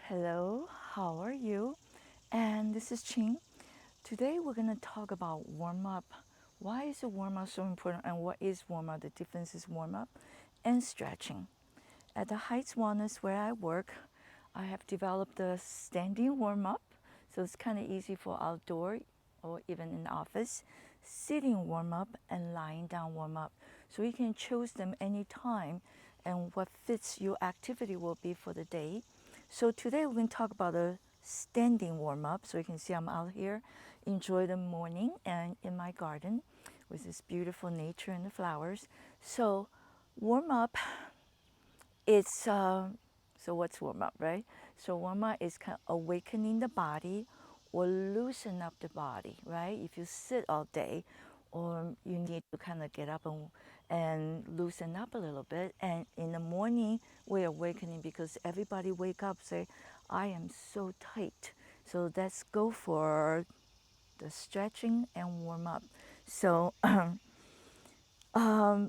Hello, how are you? And this is Ching. Today we're going to talk about warm up. Why is a warm up so important and what is warm up? The difference is warm up and stretching. At the Heights Wellness where I work, I have developed a standing warm up. So it's kind of easy for outdoor or even in the office. Sitting warm up and lying down warm up. So you can choose them anytime and what fits your activity will be for the day. So today we're going to talk about a standing warm up. So you can see I'm out here, enjoy the morning and in my garden with this beautiful nature and the flowers. So warm up, it's so what's warm up, right? So warm up is kind of awakening the body or loosen up the body, right? If you sit all day, or you need to kind of get up and loosen up a little bit. And in the morning, we're awakening because everybody wake up say, I am so tight. So let's go for the stretching and warm up. So,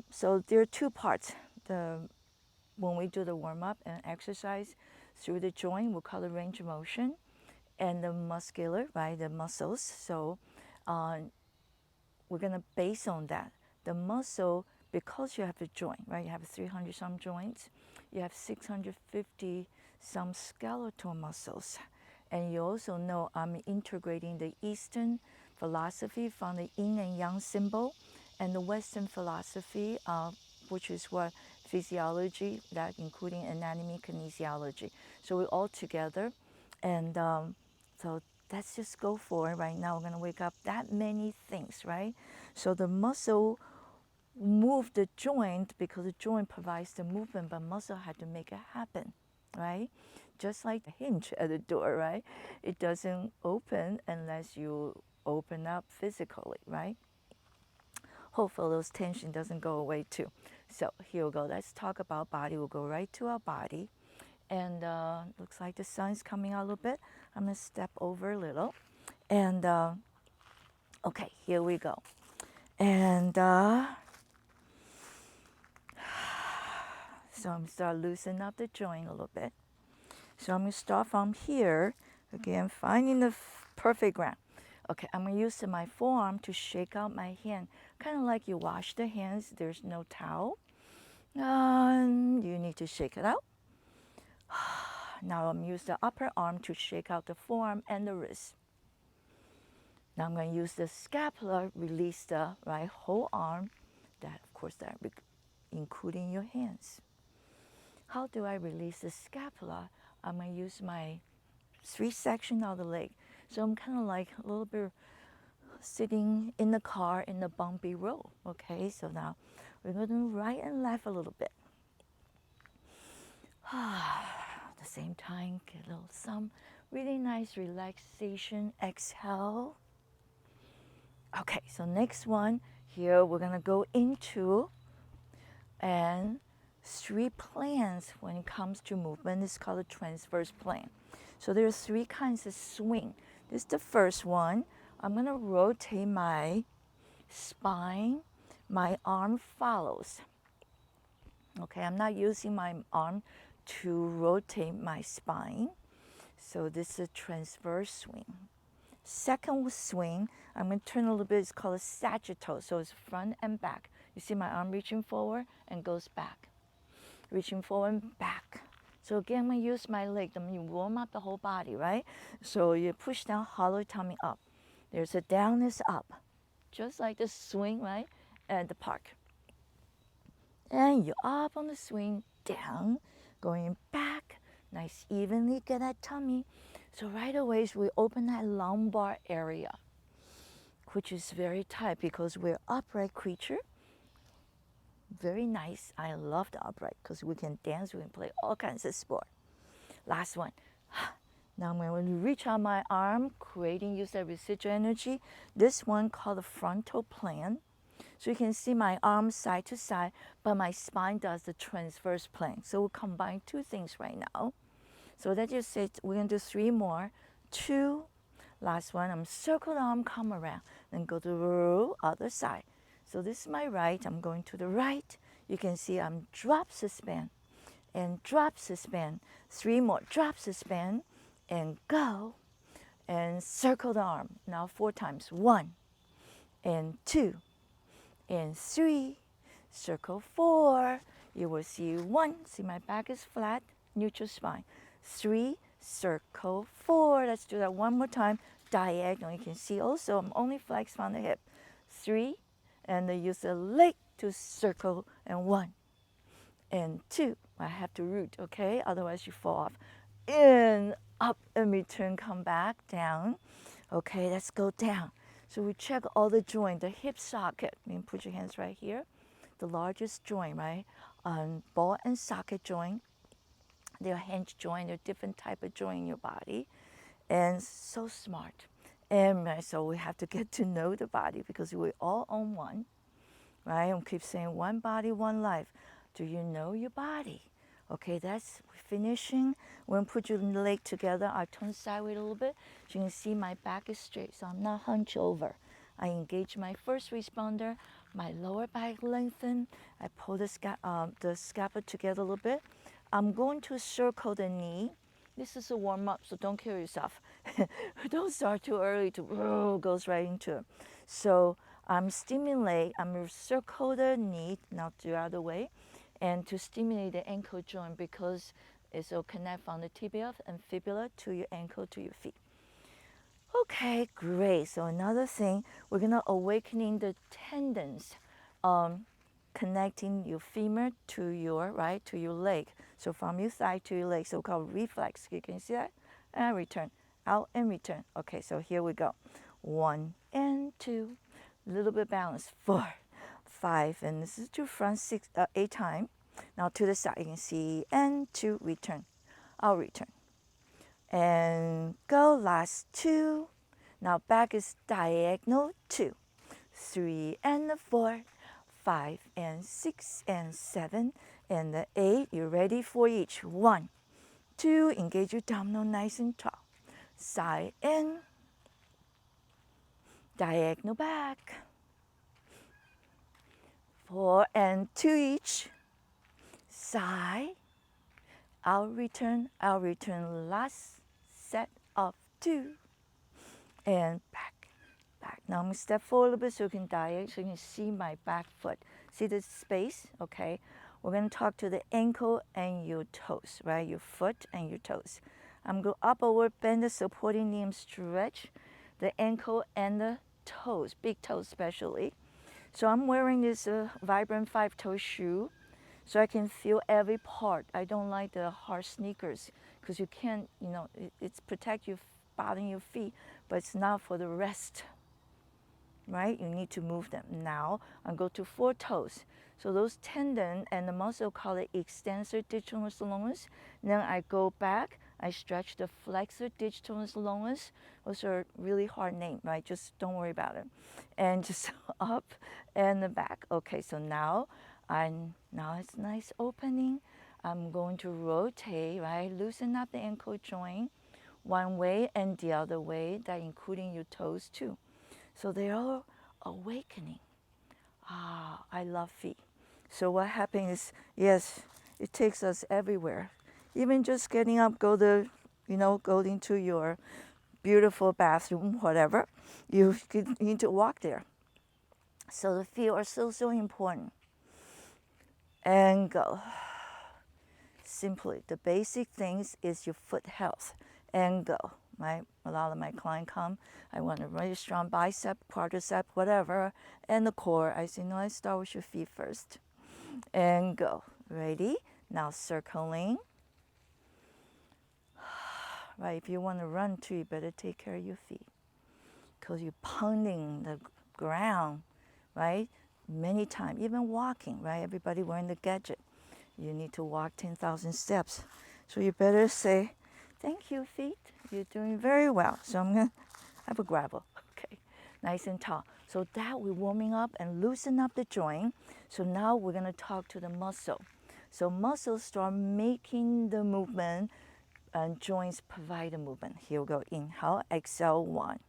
so there are two parts. The when we do the warm up and exercise through the joint, we call it range of motion, and the muscular, right, the muscles. So uh, we're gonna base on that. The muscle, because you have a joint, right? You have 300 some joints, you have 650 some skeletal muscles. And you also know I'm integrating the Eastern philosophy from the yin and yang symbol and the Western philosophy, which is what physiology, that including anatomy, kinesiology. So we're all together. And so let's just go for it right now. We're going to wake up that many things, right? So the muscle move the joint because the joint provides the movement, but muscle had to make it happen, right? Just like the hinge at the door, right? It doesn't open unless you open up physically, right? Hopefully those tension doesn't go away too. So here we go. Let's talk about body. We'll go right to our body. And looks like the sun's coming out a little bit. I'm gonna step over a little. And okay, here we go. And so I'm gonna start loosening up the joint a little bit. So I'm gonna start from here. Again, finding the perfect ground. Okay, I'm gonna use my forearm to shake out my hand. Kind of like you wash the hands, there's no towel. You need to shake it out. Now I'm gonna use the upper arm to shake out the forearm and the wrist. Now I'm going to use the scapula, release the right whole arm, that of course that including your hands. How do I release the scapula? I'm going to use my 3 section of the leg. So I'm kind of like a little bit sitting in the car in the bumpy road. Okay, so now we're going to do right and left a little bit. At the same time, get a little some really nice relaxation. Exhale. Okay, so next one here we're gonna go into and 3 planes when it comes to movement. It's called a transverse plane. So there are 3 kinds of swing. This is the first one. I'm gonna rotate my spine. My arm follows. Okay, I'm not using my arm to rotate my spine. So this is a transverse swing. Second swing, I'm going to turn a little bit. It's called a sagittal. So it's front and back. You see my arm reaching forward and goes back. Reaching forward and back. So again, I'm going to use my leg. I'm going to warm up the whole body, right? So you push down, hollow tummy up. There's a down is up. Just like the swing, right? At the park. And you're up on the swing, down, going back. Nice, evenly get that tummy. So right away, we open that lumbar area, which is very tight because we're upright creature. Very nice. I love the upright because we can dance, we can play all kinds of sport. Last one. Now I'm going to reach out my arm, use that residual energy. This one called the frontal plane. So you can see my arms side to side, but my spine does the transverse plane. So we'll combine 2 things right now. So that just it. We're going to do 3 more. 2. Last one. I'm circle the arm, come around. Then go to the other side. So this is my right. I'm going to the right. You can see I'm drop suspend. and drop, suspend. 3 more, drop, suspend, and go. And circle the arm. Now 4 times. 1 and 2 and 3. Circle 4. You will see 1. See my back is flat. Neutral spine. 3. Circle 4. Let's do that one more time. Diagonal. You can see also I'm only flex from the hip. 3. And then use the leg to circle. And 1 and 2. I have to root, okay? Otherwise you fall off. In, up, and return, come back, down. Okay, let's go down. So we check all the joint, the hip socket. I mean, put your hands right here. The largest joint, right? Ball and socket joint. They're hinge joint. They're different type of joint in your body. And so smart. And so we have to get to know the body because we all own one, right? I keep saying one body, one life. Do you know your body? Okay, that's finishing. We're gonna put your leg together. I turn sideways a little bit. So you can see my back is straight, so I'm not hunched over. I engage my first responder. My lower back lengthen. I pull the scapula together a little bit. I'm going to circle the knee. This is a warm up, so don't kill yourself. Don't start too early to goes right into it. So I'm circle the knee, now the other way, and to stimulate the ankle joint because it will connect from the tibia and fibula to your ankle to your feet. Okay, great. So another thing, we're gonna awakening the tendons, connecting your femur to your leg. So from your thigh to your leg, so called reflex. You can see that, and return, out and return. Okay, so here we go. 1 and 2, a little bit balance. 4, 5, and this is to front 8 times. Now to the side, you can see, and 2, return. I'll return. And go, last 2. Now back is diagonal, 2, 3, and 4, 5, and 6, and 7, and the 8. You're ready for each. 1, 2, engage your abdominal nice and tall. Side in, diagonal back. 4 and 2 each. Side. I'll return. Last set of 2. And back. Now I'm going to step forward a little bit so you can diagonal, so you can see my back foot. See the space? Okay. We're going to talk to the ankle and your toes, right? Your foot and your toes. I'm going to upward bend the supporting knee and stretch the ankle and the toes, big toes especially. So I'm wearing this vibrant 5-toe shoe so I can feel every part. I don't like the hard sneakers because you can't, it's protect your bottom, your feet, but it's not for the rest, right? You need to move them. Now I go to 4 toes. So those tendon and the muscle call it extensor digitalis longus. Then I go back, I stretch the flexor digitalis longus. Those are really hard name, right? Just don't worry about it. And just up and the back. Okay, so now it's nice opening. I'm going to rotate, right? Loosen up the ankle joint one way and the other way, that including your toes too. So they're all awakening. I love feet. So what happens is, yes, it takes us everywhere. Even just getting up, go into your beautiful bathroom, whatever, you need to walk there. So the feet are so important. And go. Simply, the basic things is your foot health. And go. Right? A lot of my clients come, I want a really strong bicep, quadricep, whatever, and the core. I say, no, I start with your feet first. And go. Ready? Now circling. Right, if you want to run too, you better take care of your feet. Because you're pounding the ground, right? Many times, even walking, right? Everybody wearing the gadget. You need to walk 10,000 steps. So you better say, thank you, feet. You're doing very well. So I'm going to have a gravel. Okay, nice and tall. So that we're warming up and loosen up the joint. So now we're going to talk to the muscle. So muscles start making the movement and joints provide the movement. Here we go. Inhale, exhale, 1.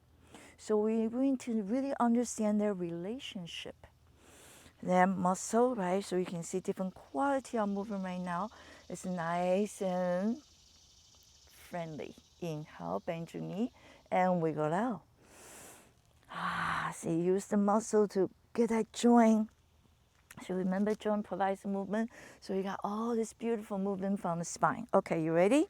So we're going to really understand their relationship. Their muscle, right? So you can see different quality of movement right now. It's nice and friendly. Inhale, bend your knee, and wiggle out. So use the muscle to get that joint. So remember, joint provides the movement. So you got all this beautiful movement from the spine. Okay, you ready?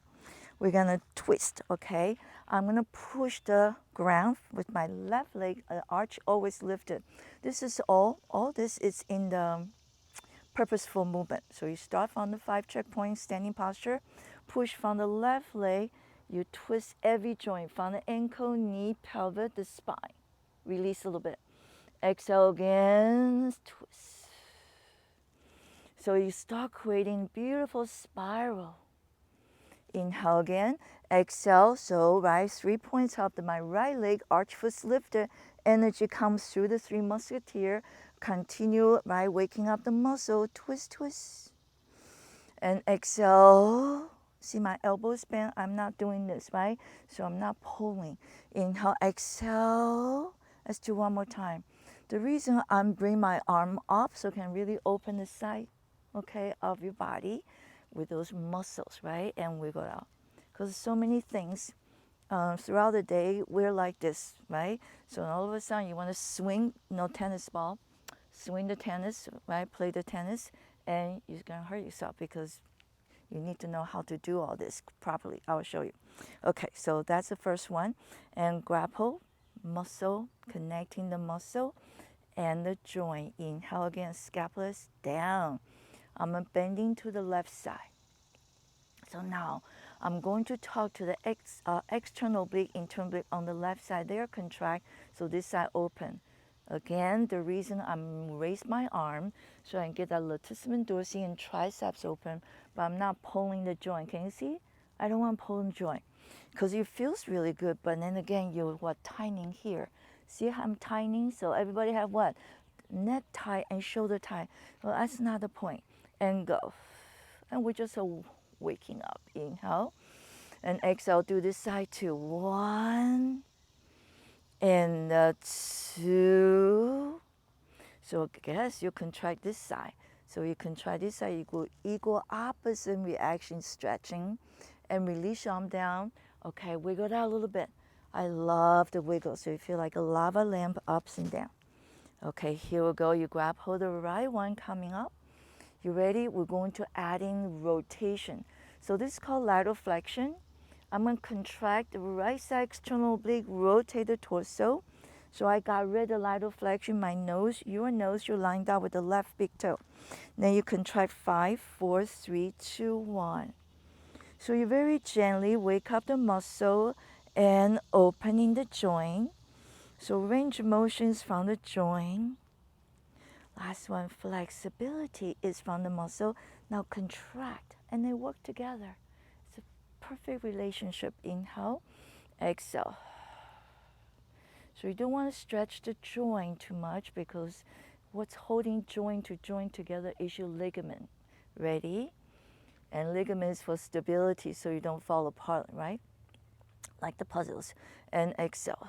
We're gonna twist, okay? I'm gonna push the ground with my left leg, arch always lifted. This is all this is in the purposeful movement. So you start from the 5 checkpoint standing posture, push from the left leg, you twist every joint from the ankle, knee, pelvis, the spine. Release a little bit. Exhale again, twist. So you start creating beautiful spiral. Inhale again, exhale. So right 3 points up to my right leg, arch foot's lifted. Energy comes through the 3 musketeer. Continue right, waking up the muscle. Twist, twist. And exhale. See my elbows bent. I'm not doing this, right? So I'm not pulling. Inhale, exhale. Let's do one more time. The reason I'm bring my arm up so I can really open the side, okay, of your body with those muscles, right? And wiggle out. Because so many things throughout the day, we're like this, right? So all of a sudden you want to swing, tennis ball, swing the tennis, right? Play the tennis, and you're going to hurt yourself because you need to know how to do all this properly. I will show you. Okay, so that's the first one. And grapple, muscle, connecting the muscle and the joint. Inhale again, scapulas down. I'm bending to the left side. So now I'm going to talk to the external oblique, internal oblique on the left side. They are contract, so this side open. Again, the reason I'm raise my arm so I can get that latissimus dorsi and triceps open, but I'm not pulling the joint. Can you see? I don't want to pull the joint because it feels really good, but then again, you're tightening here. See how I'm tightening? So everybody have what? Neck tight and shoulder tight. Well, that's not the point. And go. And we're just waking up. Inhale. And exhale, do this side too. 1 and 2. So guess you contract this side. So you contract this side, equal opposite reaction, stretching and release your arm down. Okay, wiggle it out a little bit. I love the wiggle. So you feel like a lava lamp ups and down. Okay, here we go. You grab hold of the right one coming up. You ready? We're going to add in rotation. So this is called lateral flexion. I'm going to contract the right side external oblique, rotate the torso. So I got rid of lateral flexion, my nose, you're lined up with the left big toe. Then you contract 5, 4, 3, 2, 1. So you very gently wake up the muscle and opening the joint. So range of motions from the joint. Last one, flexibility is from the muscle. Now contract, and they work together. It's a perfect relationship. Inhale, exhale. So you don't want to stretch the joint too much because what's holding joint to joint together is your ligament. Ready? And ligaments for stability so you don't fall apart, right? Like the puzzles. And exhale.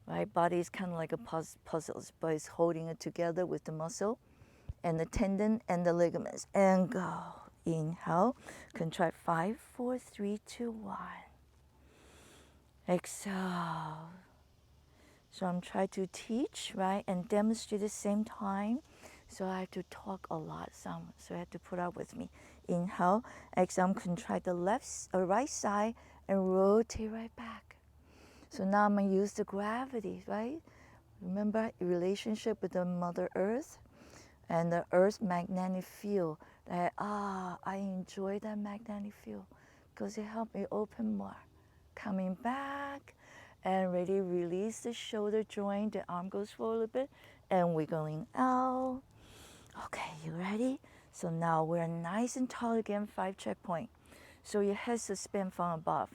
Right? Body is kind of like a puzzles, but it's holding it together with the muscle and the tendon and the ligaments. And go. Inhale. Contract 5, 4, 3, 2, 1. Exhale. So I'm trying to teach, right, and demonstrate at the same time. So I have to talk a lot, so you have to put up with me. Inhale, exhale, contract the right side and rotate right back. So now I'm going to use the gravity, right? Remember relationship with the Mother Earth and the Earth's magnetic field. That I enjoy that magnetic field because it helped me open more. Coming back and ready, release the shoulder joint. The arm goes forward a little bit and wiggling out. Okay, you ready? So now we're nice and tall again, 5 checkpoint. So your head suspend from above.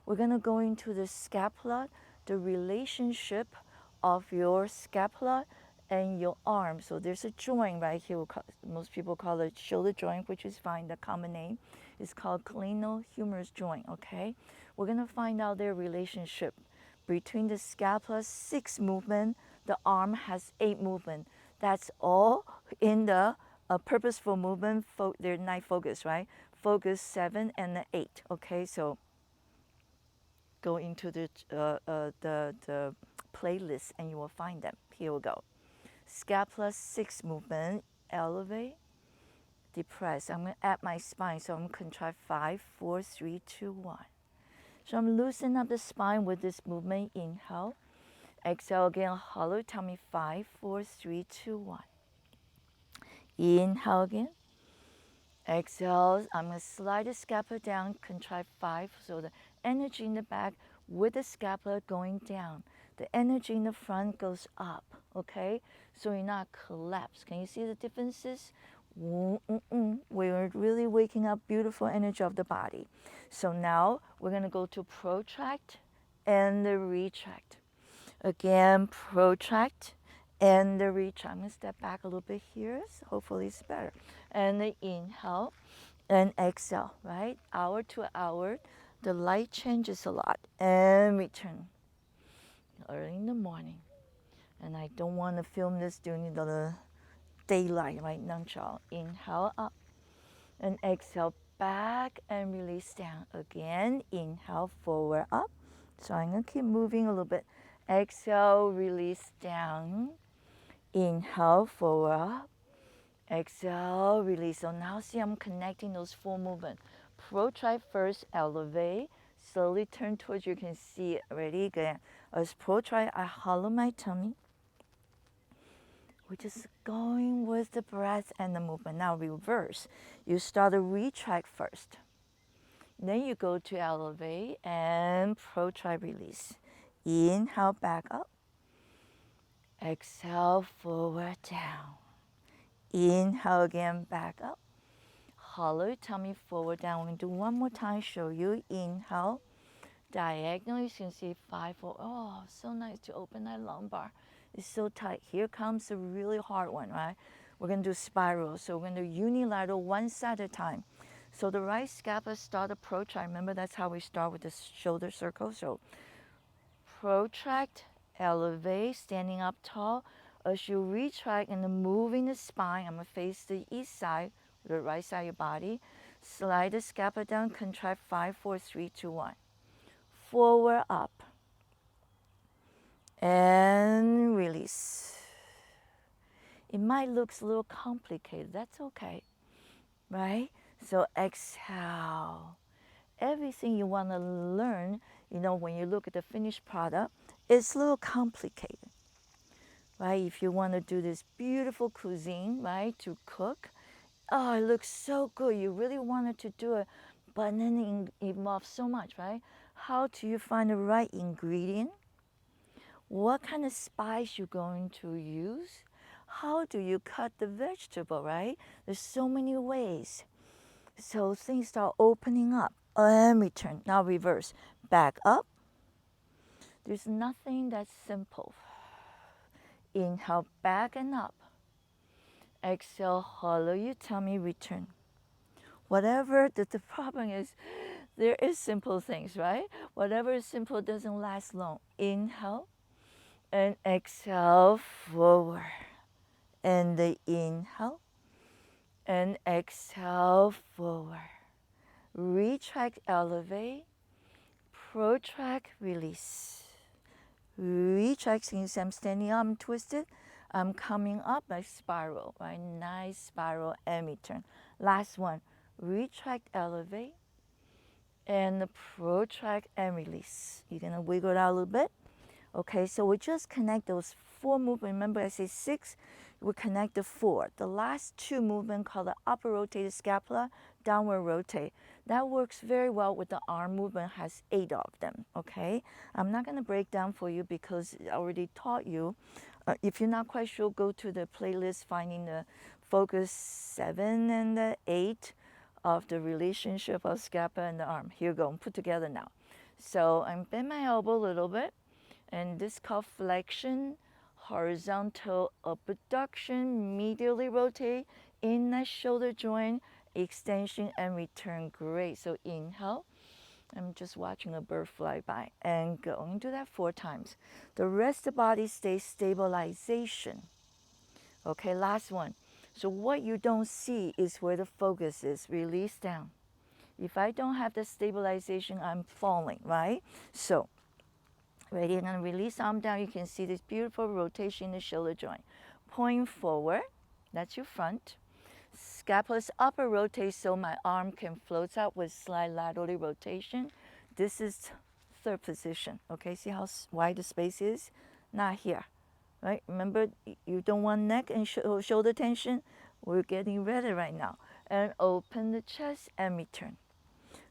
We're gonna go into the scapula, the relationship of your scapula and your arm. So there's a joint right here. Most people call it shoulder joint, which is fine. The common name is called glenohumerus joint, okay? We're gonna find out their relationship between the scapula, 6 movement, the arm has 8 movement. That's all in the a purposeful movement. They're night focus, right? Focus 7 and the 8. Okay, so go into the playlist and you will find them. Here we go. Scapula 6 movement. Elevate, depress. I'm going to add my spine, so I'm going to contract 5, 4, 3, 2, 1. So I'm loosening up the spine with this movement. Inhale. Exhale again. Hollow tummy. 5, 4, 3, 2, 1. Inhale again. Exhale. I'm going to slide the scapula down. Contract 5. So the energy in the back with the scapula going down. The energy in the front goes up. Okay? So you're not collapsed. Can you see the differences? We're really waking up beautiful energy of the body. So now we're going to go to protract and the retract. Again, protract and the retract. I'm going to step back a little bit here. So hopefully it's better. And the inhale and exhale, right? Hour to hour. The light changes a lot. And return early in the morning. And I don't want to film this during the daylight, right? Nunchao. Inhale up and exhale back and release down. Again, inhale forward up. So I'm going to keep moving a little bit. Exhale, release down. Inhale forward up. Exhale, release. So now see I'm connecting those 4 movements. Protract first, elevate. Slowly turn towards you. You can see it. Ready? Again. As protract, I hollow my tummy. We're just going with the breath and the movement. Now reverse. You start to retract first. Then you go to elevate and protract, release. Inhale back up. Exhale forward down. Inhale again back up. Hollow tummy forward down. We're going to do one more time. Show you. Inhale. Diagonally. You can see 5, 4. Oh, so nice to open that lumbar. It's so tight. Here comes a really hard one, right? We're going to do spiral. So we're going to do unilateral, one side at a time. So the right scapula start to protract. Remember, that's how we start with the shoulder circle. So protract, elevate, standing up tall. As you retract and moving the spine, I'm going to face the east side, the right side of your body. Slide the scapula down, contract 5, 4, 3, 2, 1. Forward up. And release. It might look a little complicated. That's okay, right? So exhale. Everything you want to learn, when you look at the finished product, it's a little complicated, right? If you want to do this beautiful cuisine, right, to cook, oh, it looks so good. You really wanted to do it, but then it involves so much, right? How do you find the right ingredient? What kind of spice you're going to use? How do you cut the vegetable, right? There's so many ways. So things start opening up. And return. Now reverse. Back up. There's nothing that's simple. Inhale back and up. Exhale, hollow your tummy, return. Whatever the problem is, there is simple things, right? Whatever is simple doesn't last long. Inhale and exhale forward. And the inhale and exhale forward. Retract, elevate. Protract, release. Retract, since I'm standing up, I'm twisted. I'm coming up like spiral, right? Nice spiral and return. Last one. Retract, elevate. And protract and release. You're going to wiggle it out a little bit. Okay, so we just connect those 4 movements. Remember I say 6, we connect the 4. The last 2 movements called the upper rotated scapula, downward rotate. That works very well with the arm movement, has 8 of them, okay? I'm not going to break down for you because I already taught you. If you're not quite sure, go to the playlist finding the focus 7 and the 8 of the relationship of scapula and the arm. Here you go, put together now. So I'm bend my elbow a little bit. And this is called flexion, horizontal abduction, medially rotate, in that shoulder joint, extension and return. Great. So inhale. I'm just watching a bird fly by and go. And do that 4 times. The rest of the body stays stabilization. Okay, last one. So what you don't see is where the focus is. Release down. If I don't have the stabilization, I'm falling, right? So, ready, I'm gonna release arm down. You can see this beautiful rotation in the shoulder joint. Point forward, that's your front. Scapula's upper rotate so my arm can float out with slight laterally rotation. This is third position, okay? See how wide the space is? Not here, right? Remember, you don't want neck and shoulder tension. We're getting ready right now. And open the chest and return.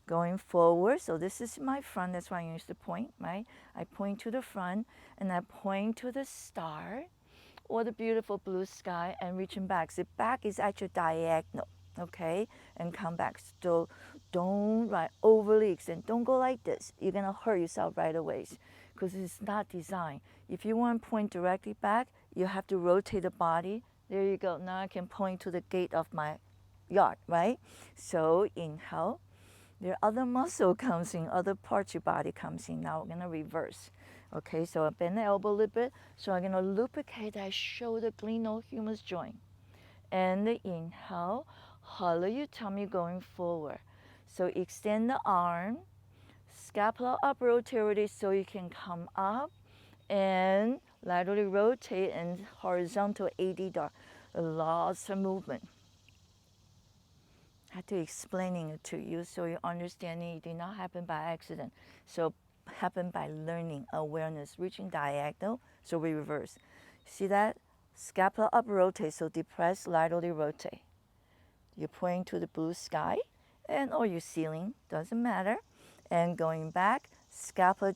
Going forward, so this is my front, that's why I use the point, right? I point to the front and I point to the star or the beautiful blue sky and reaching back. The back is actually diagonal, okay? And come back. So don't overly extend. Don't go like this. You're gonna hurt yourself right away because it's not designed. If you want to point directly back, you have to rotate the body. There you go. Now I can point to the gate of my yard, right? So inhale. There other muscle comes in, other parts of your body comes in. Now we're gonna reverse. Okay, so I bend the elbow a little bit. So I'm gonna lubricate that shoulder glenohumerus joint. And the inhale, hollow your tummy going forward. So extend the arm, scapula up rotate so you can come up and laterally rotate and horizontal 80 dart. Lots of movement. I had to explaining it to you so you understanding it did not happen by accident. So happen by learning, awareness, reaching diagonal, so we reverse. See that? Scapula up rotate, so depress, laterally rotate. You're pointing to the blue sky and or your ceiling, doesn't matter. And going back, scapula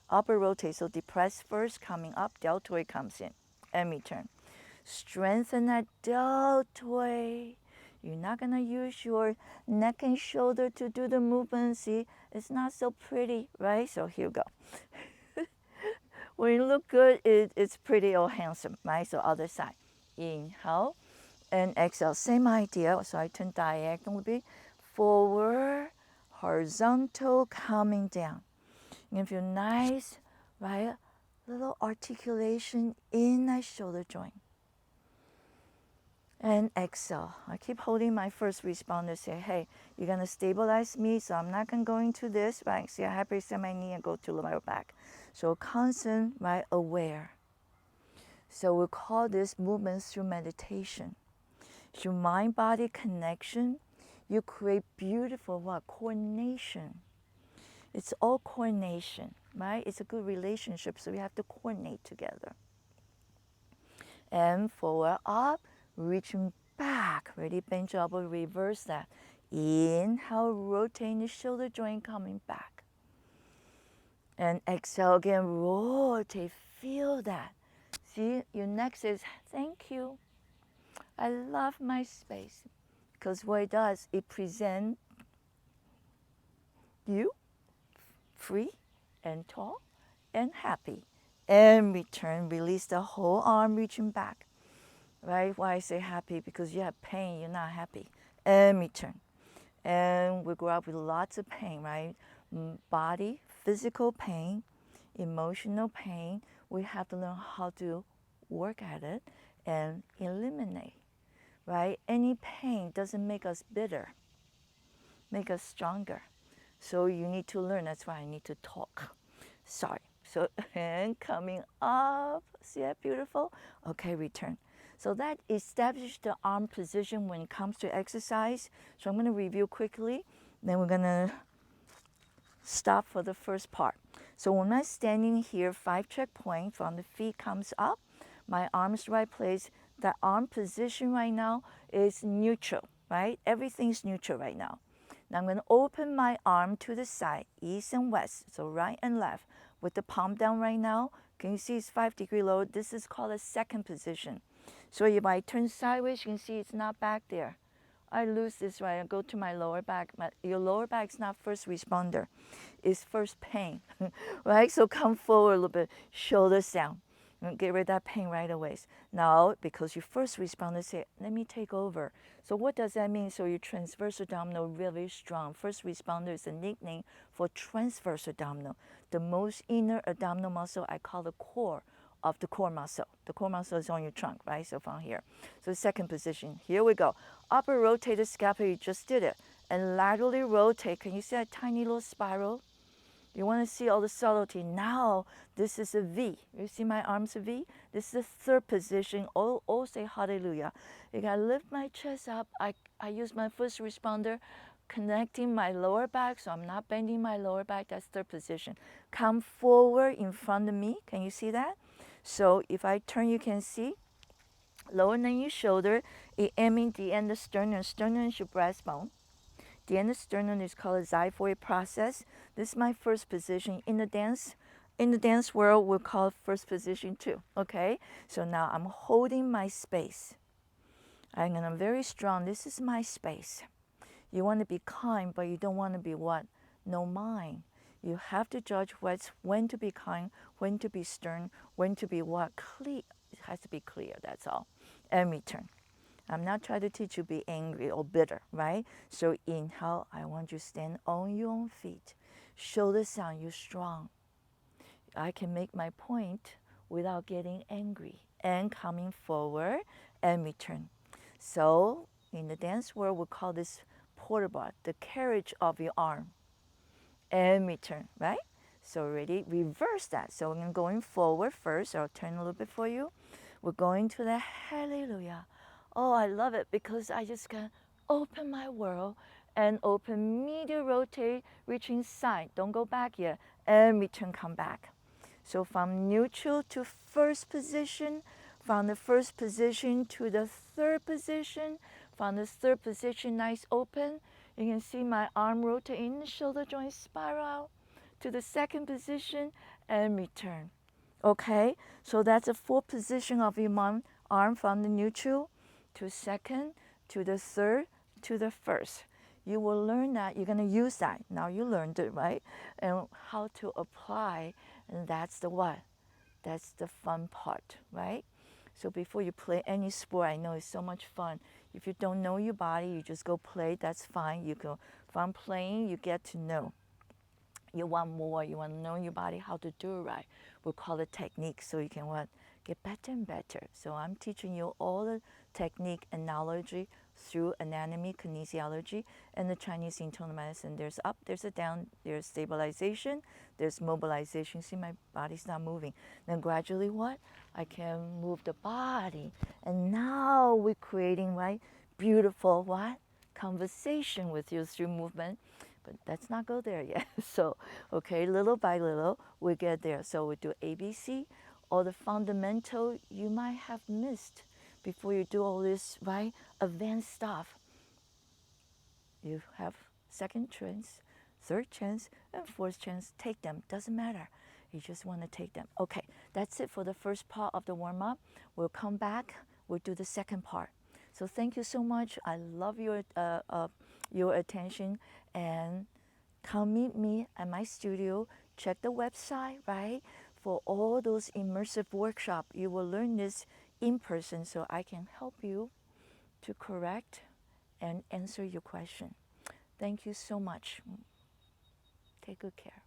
upper rotate, so depress first, coming up, deltoid comes in, and return. Strengthen that deltoid. You're not gonna use your neck and shoulder to do the movement. See, it's not so pretty, right? So here we go. When you look good, it's pretty or handsome, right? So other side. Inhale and exhale. Same idea. So I turn diagonal a bit. Forward, horizontal, coming down. You feel nice, right? Little articulation in that shoulder joint. And exhale. I keep holding my first responder. Say, hey, you're gonna stabilize me, so I'm not gonna go into this, right? See, I hyperextend my knee and go to the lower back. So constant, right, aware. So we call this movements through meditation. Through mind-body connection, you create beautiful what? Coordination. It's all coordination, right? It's a good relationship, so we have to coordinate together. And forward up, reaching back. Ready, bend your elbow, reverse that. Inhale, rotating the shoulder joint, coming back. And exhale again, rotate, feel that. See, your neck says, thank you. I love my space. Because what it does, it presents you free and tall and happy. And return, release the whole arm, reaching back. Right? Why I say happy? Because you have pain, you're not happy. And return. And we grow up with lots of pain, right? Body, physical pain, emotional pain. We have to learn how to work at it and eliminate, right? Any pain doesn't make us bitter, make us stronger. So you need to learn. That's why I need to talk. Sorry. So, and coming up. See that beautiful? Okay, return. So that establishes the arm position when it comes to exercise. So I'm going to review quickly. Then we're going to stop for the first part. So when I'm standing here, 5 checkpoint from the feet comes up, my arms right place. The arm position right now is neutral, right? Everything's neutral right now. Now I'm going to open my arm to the side, east and west, so right and left, with the palm down right now. Can you see it's 5-degree low? This is called a second position. So if I turn sideways, you can see it's not back there. I lose this right, I go to my lower back. Your lower back is not first responder, it's first pain, right? So come forward a little bit, shoulders down. Get rid of that pain right away. Now, because you first responder, say, let me take over. So what does that mean? So your transverse abdominal really strong. First responder is a nickname for transverse abdominal. The most inner abdominal muscle I call the core of the core muscle. The core muscle is on your trunk, right? So from here. So second position. Here we go. Upper rotate the scapula. You just did it. And laterally rotate. Can you see that tiny little spiral? You want to see all the subtlety. Now, this is a V. You see my arms a V? This is the third position. All say hallelujah. You got to lift my chest up. I use my first responder, connecting my lower back, so I'm not bending my lower back. That's third position. Come forward in front of me. Can you see that? So if I turn, you can see lower than your shoulder, it aiming the end of sternum. Sternum is your breastbone. The end of sternum is called a xiphoid process. This is my first position in the dance. In the dance world, we'll call it first position too. Okay. So now I'm holding my space. I'm gonna very strong. This is my space. You want to be kind, but you don't want to be what? No mind. You have to judge when to be kind, when to be stern, when to be what? Clear. It has to be clear. That's all. And return. I'm not trying to teach you to be angry or bitter, right? So inhale, I want you to stand on your own feet. Show the sound, you're strong. I can make my point without getting angry and coming forward and return. So in the dance world, we call this porter bar, the carriage of your arm and return, right? So ready, reverse that. So we're going forward first. I'll turn a little bit for you. We're going to the hallelujah. Oh, I love it because I just can open my world and open medial rotate, reaching side. Don't go back yet. And return, come back. So from neutral to first position, from the first position to the third position, from the third position, nice open. You can see my arm rotating, shoulder joint spiral to the second position and return. Okay, so that's a full position of your arm from the neutral to second, to the third, to the first. You will learn that. You're going to use that. Now you learned it, right? And how to apply, and that's the what? That's the fun part, right? So before you play any sport, I know it's so much fun. If you don't know your body, you just go play. That's fine. You go from playing, you get to know. You want more. You want to know your body how to do it right. We'll call it technique, so you can what? Get better and better. So I'm teaching you all the technique and knowledge through anatomy, kinesiology, and the Chinese internal medicine. There's up, there's a down, there's stabilization, there's mobilization. See, my body's not moving. Then gradually what? I can move the body. And now we're creating, right, beautiful what? Conversation with you through movement. But let's not go there yet. So, okay, little by little, we get there. So we do ABC, all the fundamental you might have missed before you do all this, right, advanced stuff. You have second chance, third chance, and fourth chance. Take them. Doesn't matter. You just want to take them. Okay, that's it for the first part of the warm-up. We'll come back. We'll do the second part. So thank you so much. I love your attention, and come meet me at my studio. Check the website, right, for all those immersive workshops. You will learn this in person, so I can help you to correct and answer your question. Thank you so much. Take good care.